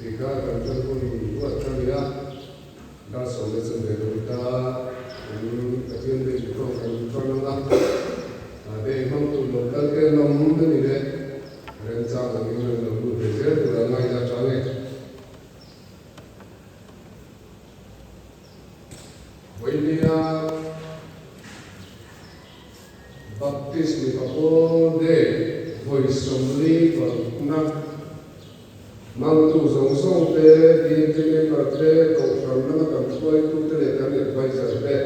Tika kantor pun buat kalian dah soleh sendiri kita kajian dari kantor lah ada emang tu lokal ke namun tu ni deh rencana ni namun betul tu ramai dah canggih Willia baptis ni kapol deh voice assembly nak mang tu song song te di tene patre ko sharna kam khoi tu te kan advisor te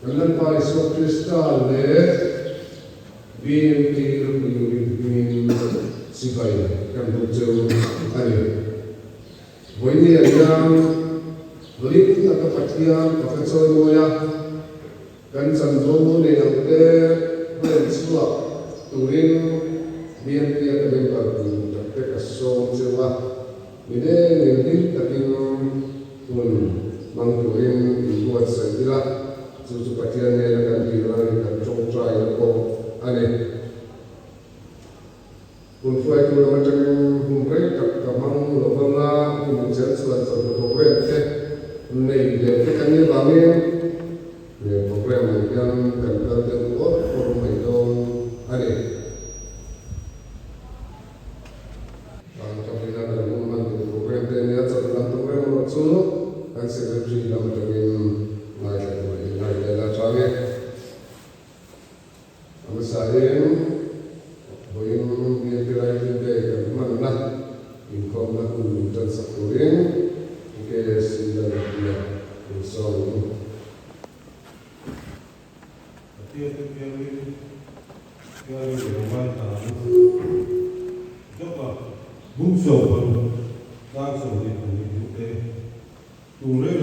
nan pa iso kristal le BMT ru min sibai kan tu cheu ani boini ayam lim ta ka patiam ka choi moya kan san zo ne nang te ben suwa turin BMT ka ben par so cewa ini nilai takin pun mangkurin buat saja susu patian yang akan dilakukan kan congca yang kau aneh pun fai tu macam mungkin tak kamang lobang lah pun menjadi suatu program ke ni dia kan ni bangun program yang kan tertentu forum itu aneh kan secretary dalam dengan naik canggih, kami sayang, boyong dia kira itu mana income nak menjadi sekurang, ke sidang dia usaha. Tiada tiada rumah tanah, japa bungsu baru, tak seperti itu. Tunggu lagi,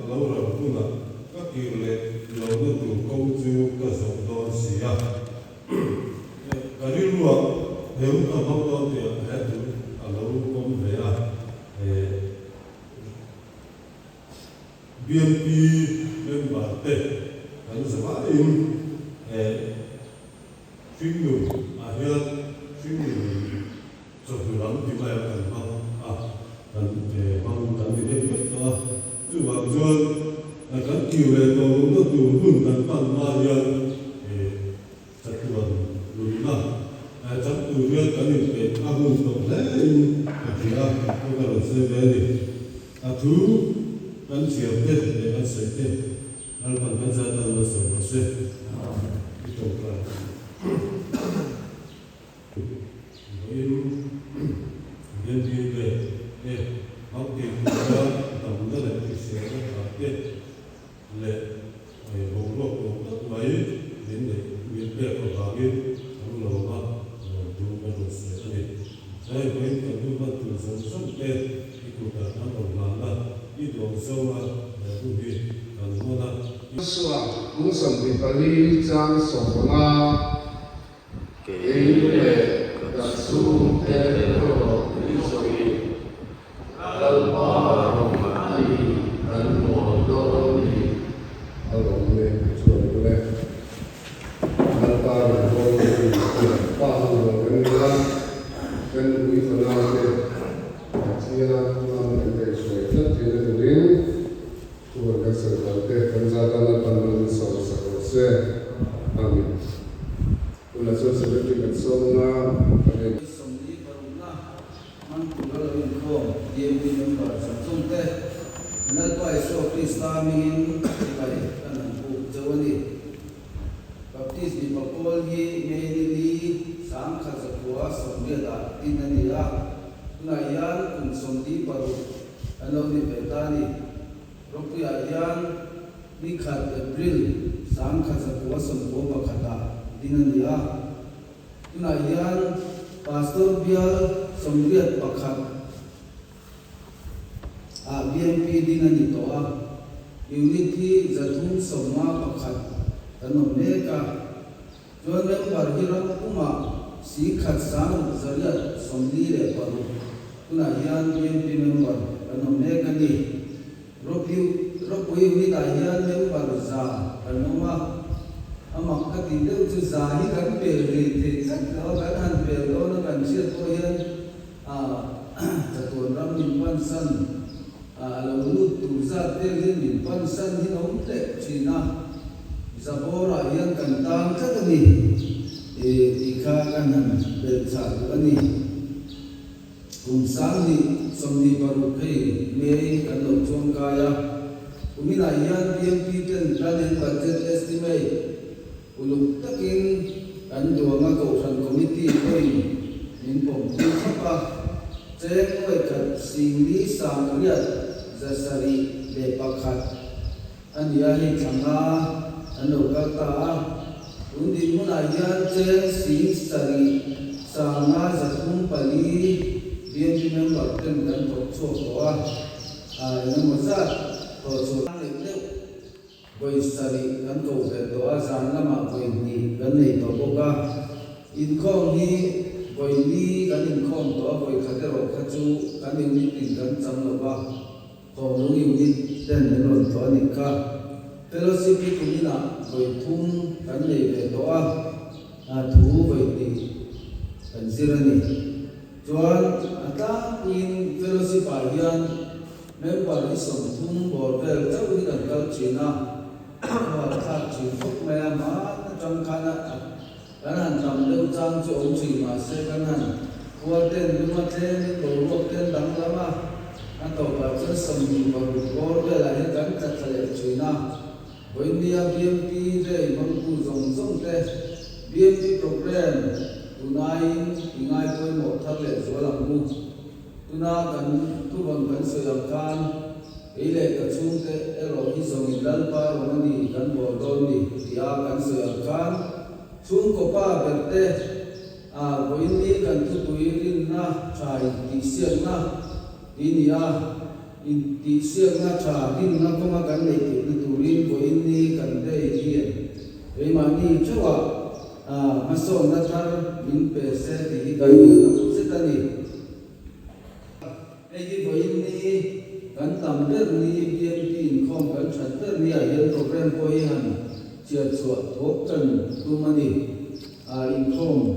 kalau orang tu nak kakile, lalu tu kau tu kasut siap. Kali luar, heru kapal tu dia heru, kalau kau beya, BMP member te, kalau sebab film, akhir film, sebulan dibayarkan dan bangun ini kita cuma jual akan kira kalau untuk turun dan panbayar satuan lunas, jam turun kan itu aku untuk lain kerja kalau sebeli, aku kan siap deh dengan sedih, lalu kan jatuh selesai itu kan. Musang di Bali jang sokona, keinginan dasar teror isoi, almarhum Ali dan Modoni, almarhum Jolene, almarhum Modoni, almarhum Kendra, kendui fanatik, kajian mengenai sesuatu tidak tulen. Keluarga serta penjatan dan selesai. Amin. Ulasur seperti bersama. Semdi barulah mantunggal info dia member samsung teh. Nalpa iso Kristamin kali kanan bu jawani. Baptis di Papolgi Meili sangka sebuah sembilan tinaniya. Nayan kun semdi baru anak di Betani. Ropi ayan nikhat April sangka sebuah sembuh bakata dinania tunayan pastor biar sembiat bakat BMP dinani toa unity jatun semua bakat tanam mereka jual member hiram kuma sikhat sang zariat semdire baru tunayan BMP member tanam mereka ni Ropi ini tahian member za anoma amak ketiga itu zahi kan pergi kan kalau kan pergi orang kan siapa yang tuần ram min pan san lo lut tu za te hin min pan san hin om te china zabora yan kan tang cha ni ikha kan han bel cha ani kum sang ni somni paru phei me kan lo chong kaya umina yan PMP ten plan and budget estimate uluk takin kan duanga ko san committee koi min pom ti khapa che koi khat singli sang riat zasari le pakhat ania hi changa anu kata undi muna yan che sing sari sanga zakum pali PMP member ten kan thok chok wa namu sa so boy sari kan ko ve do azan lama boy ni kan nei to boka in khong ni boy ni kan in khong to boy khatero khachu kan in ni tin kan cham lo ba to lu ni ten ne lo to ni ka fellowship ki kumina boy thum kan nei ve to thu boy ni kan sirani chuan ata in fellowship alian member ni som thum bor vel chau ni kan kal china wa tha chi phok me ma trong khana kan han tam leu chang chu ong chi ma se kan han kwa ten lu ma ten lo lo ten dang lama an to ba chu som ni bor bor vel la kan chat thale china boinia BMP de mang ku zong zong te BMP program tunai ingai koi mo thale zolang mu tuna kan tu bang kan soyam kan ile ka chung te ero hi song dal pa romani kan bo don ni ya kan soyam kan chung ko pa berte boin ni kan tu tuirin na chai ti siang na inia in ti siang na cha din na ko ma kan nei ti turin boin ni kan dei hien e ma ni chawa maso na thar min pe se ti kan se ta ni cái với ni kan tam der ni BMP in khom kan chat der ni a yen program ko hi han chia chuat thok kan tu mani in khom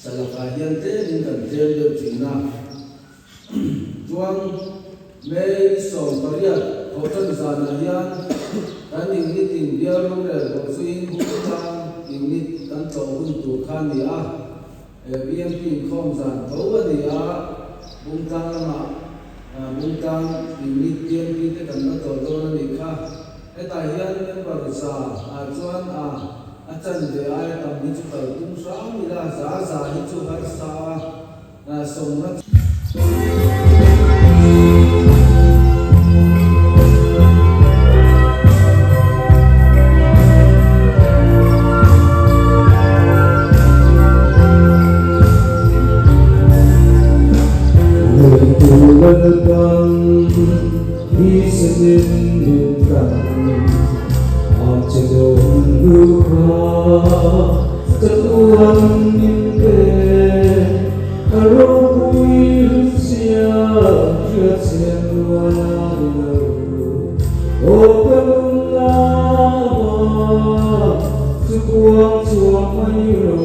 salaka hian te in kan tel de china chuang me so paria hotel zana hian kan ning ni tin bia ro le lo suin hu chang in ni kan to hun tu khan ni BMP in khom zan tho ani bungkang lama bungkang unit PMP te kan na to do ni kha eta hian member sa chuan achan de ai tam ni chu pai tum sa mi la za hi chu har sa som na Sure.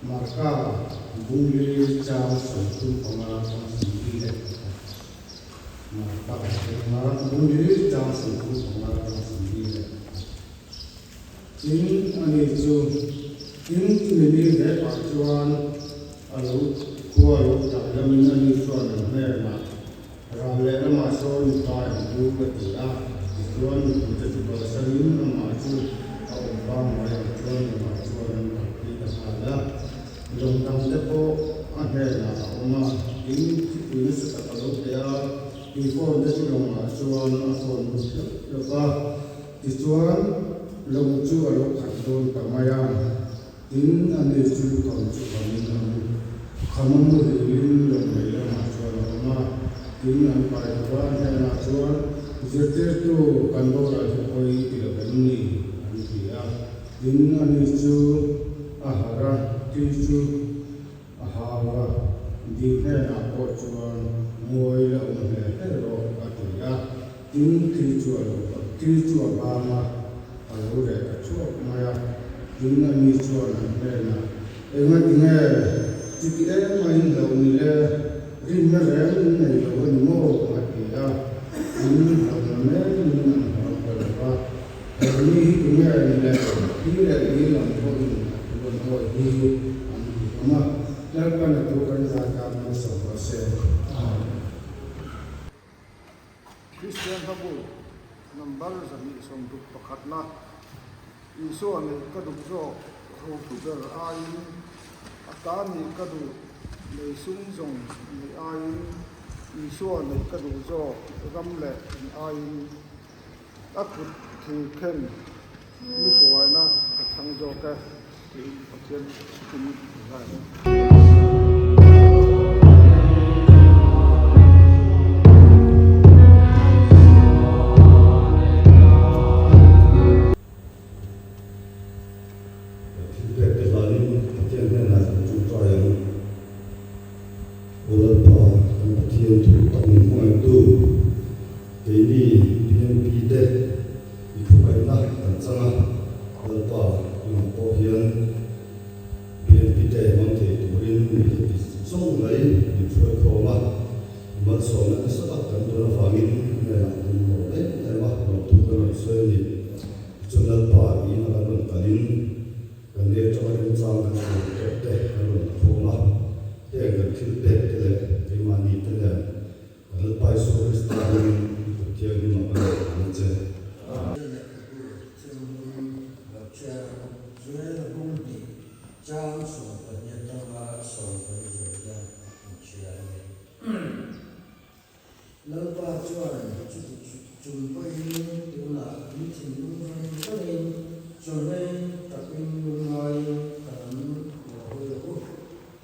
Marka bungli jauh satu pengalaman sendiri. Marka bungli jauh satu pengalaman sendiri. Ini anicu, ini deh pacuan, alu kualu dalam anicu anu merma. Ramai masuk di tahun dua belas, tuan kita coba sering masuk awam yang tuan masuk dalam kita ada. Longkang depo ada nama ini sekali dia before dia sudah masuk akun lepas dijual longju alok kartu kamayan ini ane itu kamu kamu ini longju masuk nama ini ane pada tuan yang masuk jadi tu kantor ada koi tidak ini ini ane itu ahara tisu ahawa di hena kocuan muai la umhe hero atuya in tisu abama alure kacu maya inna nisu hena enga dinga tiki main la unile rinna rem ne lo mo atiya in la me in la ini dinga ile ile ile ko ini Ama lakukan itu kan zakat masuk proses. Kristian habu nambar zami somduk pakatna iso ane kadu jo hofujar ayin atani kadu leisung jong ni ayin iso ane kadu jo ramle ni ayin akut thiken ni soaina kathang jo ka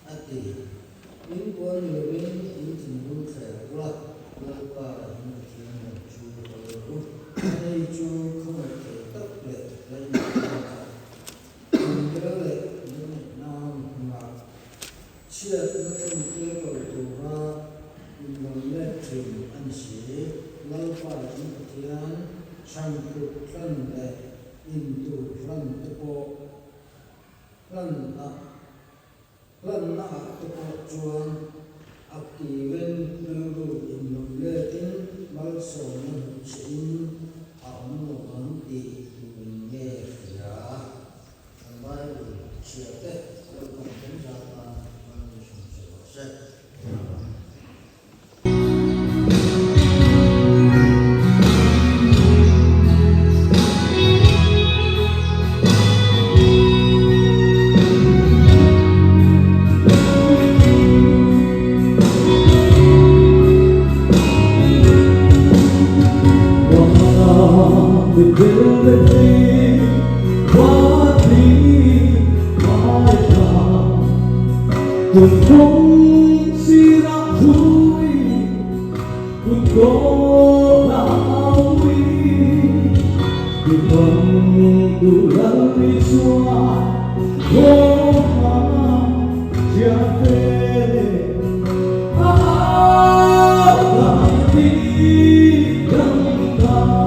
Akhir ini Lần nãy tôi có chuan akiven nuru in nông lệ tin mal sầu nông chín ảo nông ấn đi in nghe phía anh bay chia tết tôi còn cũng ra ta mang đi xuống sẽ từng không si ra vui từng có đau vui từng không đủ lần đi xóa vô mà chia về ta đi gần ta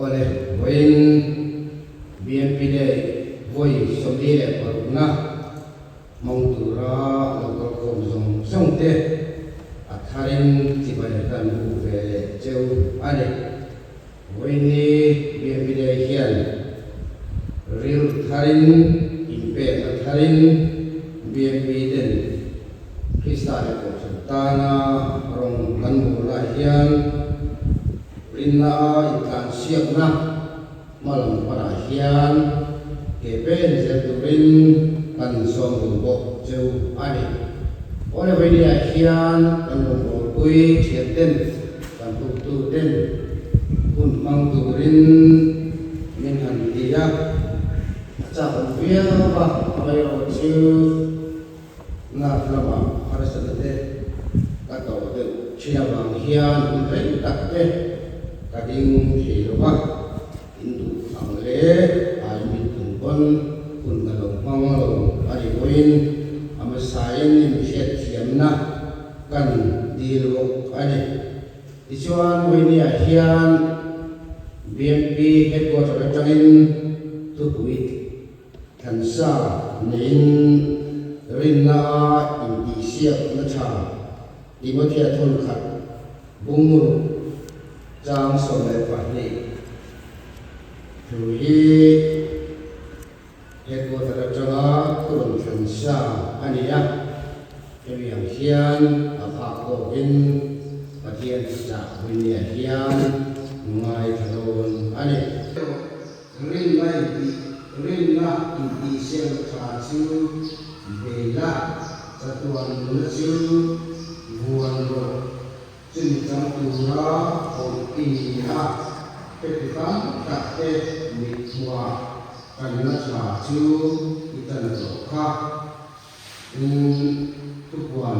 oleh poin BNPD somni le paruna mong tura lokal kom zong song te atharin tibai tan bu ve cheu ane voini bia hian ril tharin impe atharin bia den Krista le ko tana rong kan mu la hian rinna ikan siap na malam para hian kepen zeturin kan som bo cheu ani ole voini hian kan lo pui thieten kan tu den kun mang turin min han dia cha via ba ayo chu na flama harasate ka to de chia bang hian un takte kading hiloba indu angle ai min kun kun galong mangalo ari koin ama sayen nim phet thiamna kan dilok ani ichuan voini hian BNP headquarter atangin tupui thansa nein rinna indi siap na tha Timothy thon khat bungmur jang somle pahni thui headquarter atanga turun thansa ania yang hian apa ko in pathian sa voini hian ngai thalon ani rin na indi siap tha chu bela satuan lucu buan ro cincang tura otia petikan kakte mitwa karena cu itan roka tuan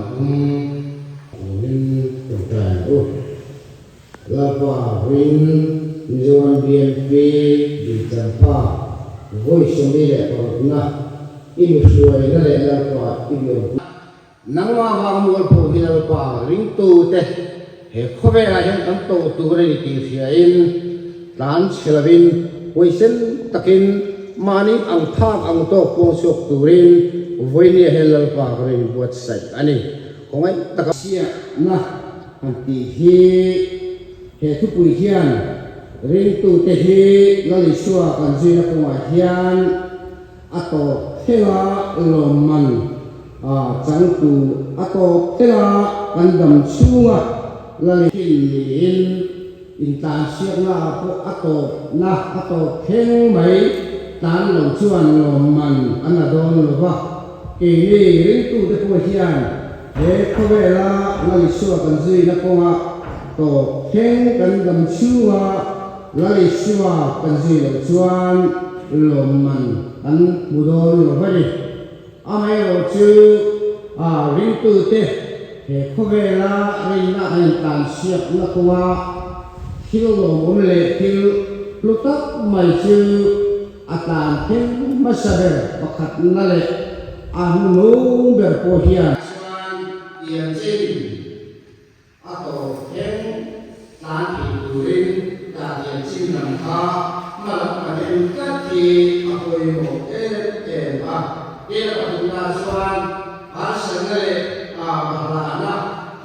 unin tuan lapa rin Nizwan BNP di Jampa voice somile paruna ini suai na le lapa ibyo nangwa wa mul po hinal pa ring tu te he khobe la hen tam to tu re ti fiain dan selabin voicen takin mani ang thak ang to pong sok turin voini helal pa rin buat sai ani kongai takasia na anti hi he tu pui hian ring tu te hi lali suwa kan jina ko hian ato hela loman changtu ato hela kandam chunga lali in tan siak na ato heng mai tan lo chuan loman anadon lova kini ring tu te ko hian he khowela lali suwa kan jina ko to heng kandam chunga lali suwa kan jina chuan loman an mudon lo bari amai lo chu ring tu te he khowela reina an tan siak na kuwa thil lo omle thil lutak mai chu atan thil masaber pakhat na le anu ber po hian chuan yang chin ato heng tan ki turin ta yang chin nam kha malak paden ka ti apoi mo Ila patungna suan asangale bahlana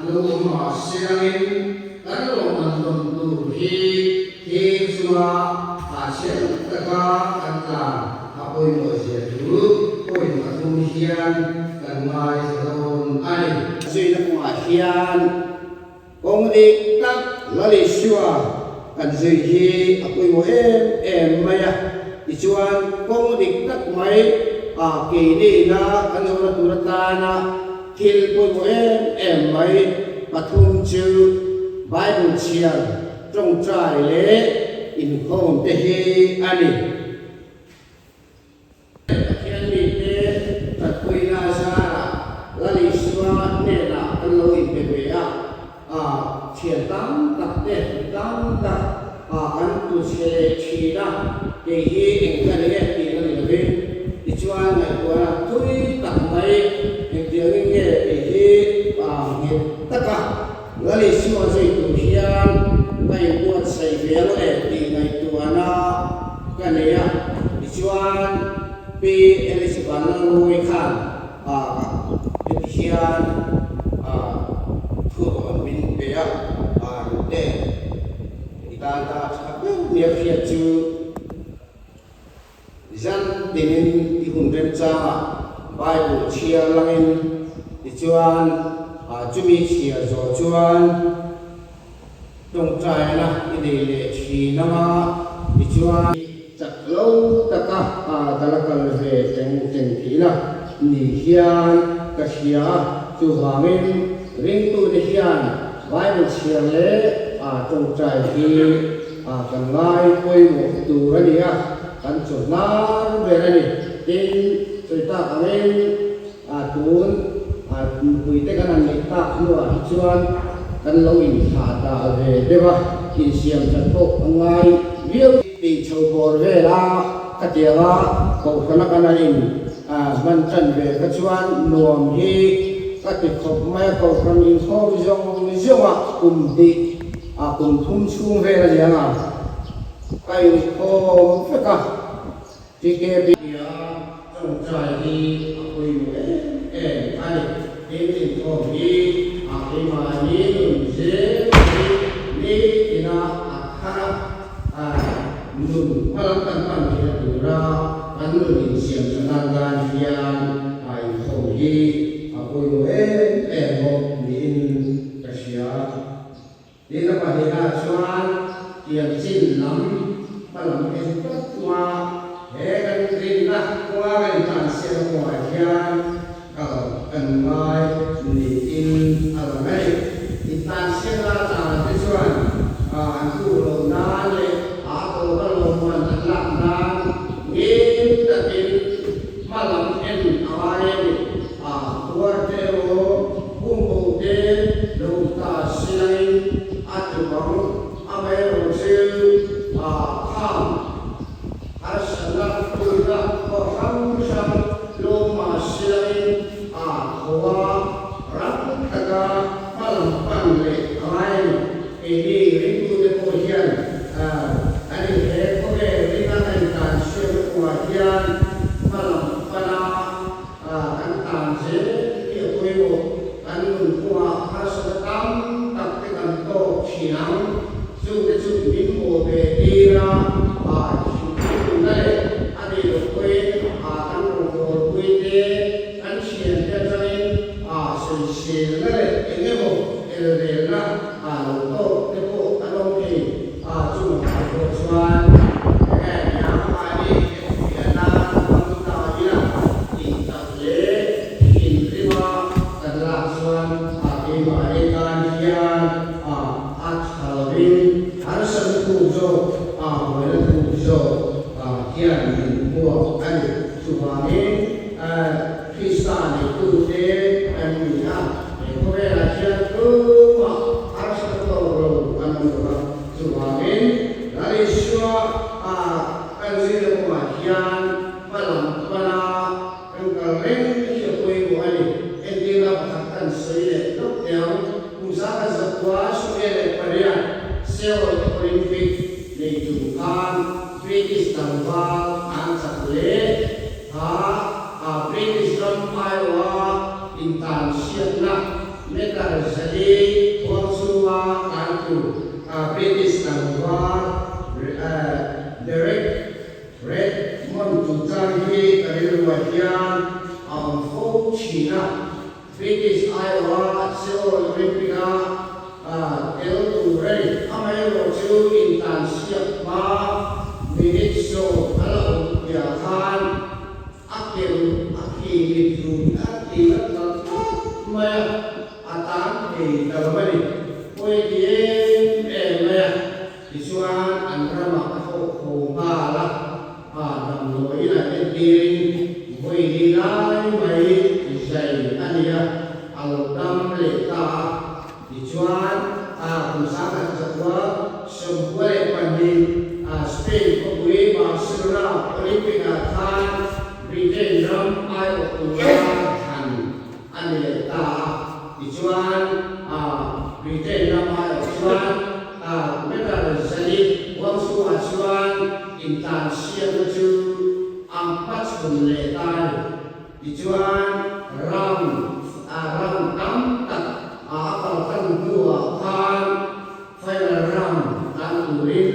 luma sirangin kanu mandom tu hi sua asel taka kanta apoi mo siatu poi matuhian kan mai salon ai sina ko ahian kong tak lali sua kan hi apoi mo maya ichuan kong tak mai kini na kanura turatana kil po mai pathum chu Bible chiang trong trai le in home te hi ani khian ni te tatpui na sara lali swa ne na aloi pe pe thian tam tak te tam ta an tu se china te hi in kan le ti na le Ichuan na kuala tui tak mai yang dia nge hi nge taka lali semua saya tu hian kai buat sai vel ti ngai tuana kan ya Ichuan pe chuan nang lui khan hian thu min pe a te itan ta chabe nia phia chu zan dinin ti hun rem cha Bible chia langin ti chuan chumi chia zo chuan tong trai na i le thi na ma ti chuan chak lo taka dalakal ve teng thi na ni hian ka hia chu hangin ring tu de hian Bible chia le tong trai hi kan ngai poi mo tu ra ni kan chu na ve ra ni tin choi ta amen tun pui te kan ni ta nuwa chuan kan lo in tha ta ve dewa in siam chan to angai viau ti chho bor ve la ka tiawa ko kana kana in man chan ve ka chuan nuam hi ka ti khop mai ko kan in ho jong jong di kum thum chung ve la yang kai ko fe ka ti ke bi ya trong trai hi koi mu ai tin ko hi ai ma ni je ni ina akhara nun palang kan dia dura kan nun siam sanan gan hian ai ho hi koi mu mo ni in kasia ni na pa ni na chuan tiam chin lam palam en tua he kan rin na kwa kan tan siam mo hian kan mai ni in alamai itan siam ta te chuan an tu lo na le to ka lo man la na ni ta tin malam en awai ni tua te o kum ko te lo ta silai at bang amai ro se tham asala pura ko ham sam lo ma silai hoa ram taka malam pan le awai ini rindu de ko hian ani he ko ke rina kan tan se ko hian malam pana kan tan se ki ko yo kan nun ko hasatam tak te kan to chiang chu de chu min mo be ira ne ani lo ko kan ro ko te kan sian te zai se le engemo ele na lo to te ko along ki chu ma ko chuan ya ma ni ya na kam ta ila in ta le in rima kadra chuan ke ma e kan hian thalvin arsan tu zo wala tu zo hian in mo ani chu ma ni Kristani tu te ani ko ve la chia tu ma arsa to ro anu ba chu ma min la ri shwa kan zi le ma hian malam pana kan ka ren hi ko i ko ani en di la ka kan sei le to teo ku sa ka za kwa su ele paria se o ko in fi le tu kan British tangwal an sa le British from Iowa in Tansiana meta sali Wansua kantu British tangwa direct red Montutangi Kariluwahian Fo China British Iowa Seoul Olympica El Turei Amayo Chu in Tansiana Minit Show Alam Yakan Akhir itu akibat maya atam di dalam ini kue dia maya disuan antara makhluk kongala dalam doi lah endiring kue nilai mai disai ania alodam leta disuan usaha sebuah panding Spain kue Barcelona Olimpika kan Britain ram ai Tuhan anileta dicuan Britain ram ai Tuhan mereka jadi wang suacuan intan siap tu 4 bulan dijual ram tam tak akal kan dua kan file ram dan urin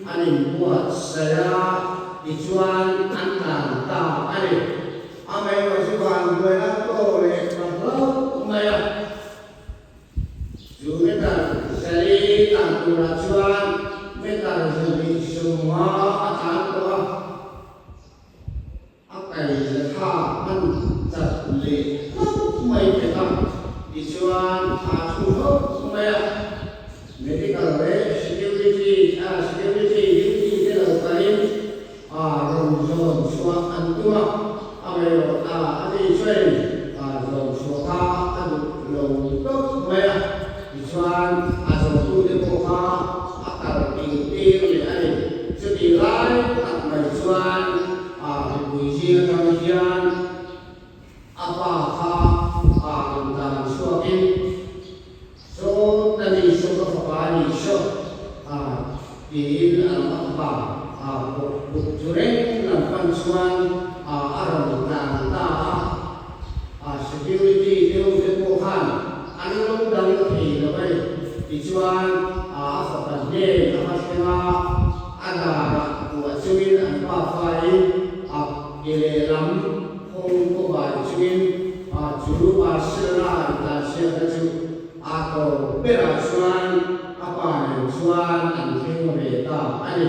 anin buat saya dijual antara tak ada amai masukkan dua nato le kalau maya juga seri tanpa jual mereka jadi semua akan tua akanมันจัดเลยไม่เป็นไรดิฉันหาทุกข์ไม่ไม่ได้กันเลย security security duty ที่เราไปโรงโซนชัวอันตัวอะไรอันที่ช่วยโรงชัวท่าอันโรงตุ๊กไม่ดิฉันอาจจะตู้เด็กพวกเขาอาการติ่งติ่งหรืออะไรจะดีไล่ตัดไม่ชวนpujian kalian apakah tentang suami so tadi sokapani so di alam apa bukjureng lakukan suan aram tanta security dewan anu dan lebih lebih dijual apa dia apa setengah ada buat suin apa file ile lam hong ko ba chuin juru ba sera ta sia ta chu ako pera suan apa ne suan an thing me ta ani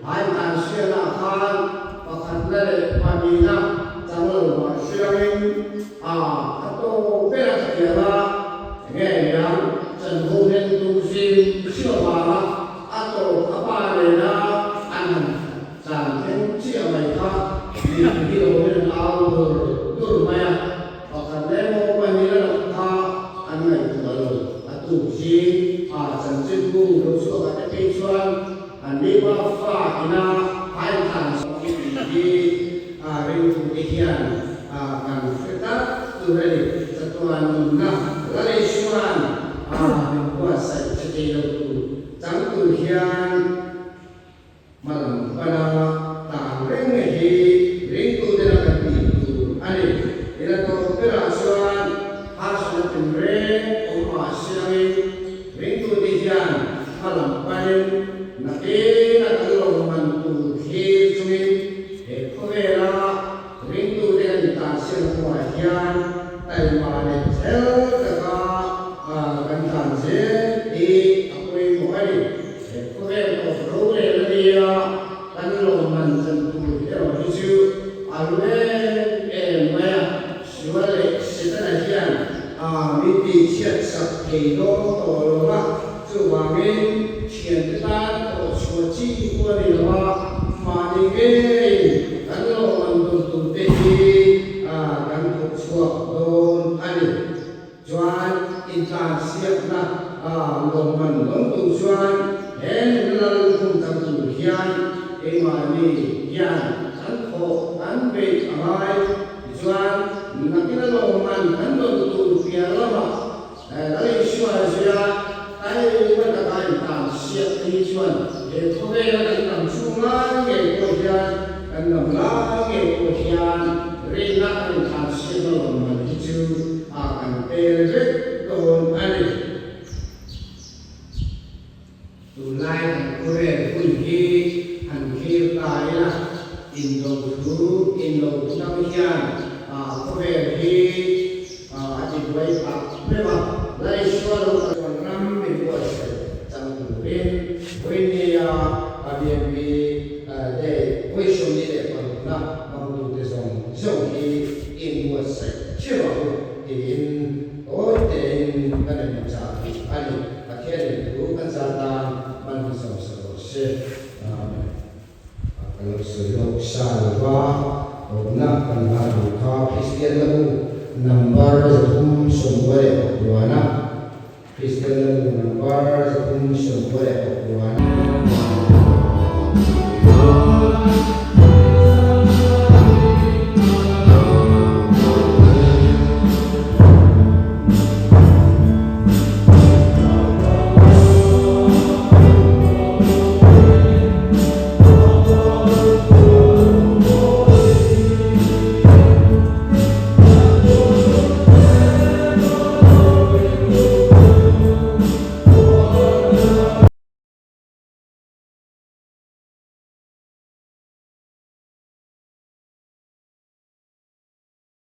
hai ta sia na khan pakhat le pamina changlo ma siamin ato pera ta ba nge yang chen ho nen tu sim sio ba ato apa ne na an san thing chia mai kha di orang alur maya akan demo pemilihan anai baru atau si sensitif dosa kata kecuali andi bafa ina haitan di rindu ikhyan akan kita turun setuan nah lalu suan puasa setiap tu jangan ikhyan malam pada tangring ini rindu dengan itu, ani, ila to perasuan harus natimre, omasyamin, rindu dihian, malam panen, nake nakalo mantu hijumin, ekovera, rindu dengan tasir kuahian, taimane sel kaka kantanse di akui muari, ekovera to role dia, kanlo mantu hiju. Alwe maya siwale setana hian miti chiat sak ke do to lo chu wa min chien ta to chu chi ko ni lo ma ni ge kan lo man tu tu te hi kan tu chu don ani juan in ta siap na lo man lo tu juan en la lu kum tam tu hian e ma ni hian an be amai juan nakina lo man kan lo tu pia lama lai shua sia ai wa ta kai tam sia ti juan e ko be la kan chu ma ge ko hian kan nam la ge ko hian re na kan tam sia lo man ki chu kan pe re don ani tu lai kan ko re kun ki han ki tai la in lo nam hian ko ve hi ati doi pa meva lai shwa lo ta nam mi ko se chang tu rin ni bi de wei shou ni de pa na ma lu de song zhou hi in wo se che wa in o de kan ni cha ani a ke ni ku kan sa ta man ni so so se kalau selok salwa nak pengaruh Kristian lalu number zakum sumber okuana Kristian lalu number zakum sumber okuana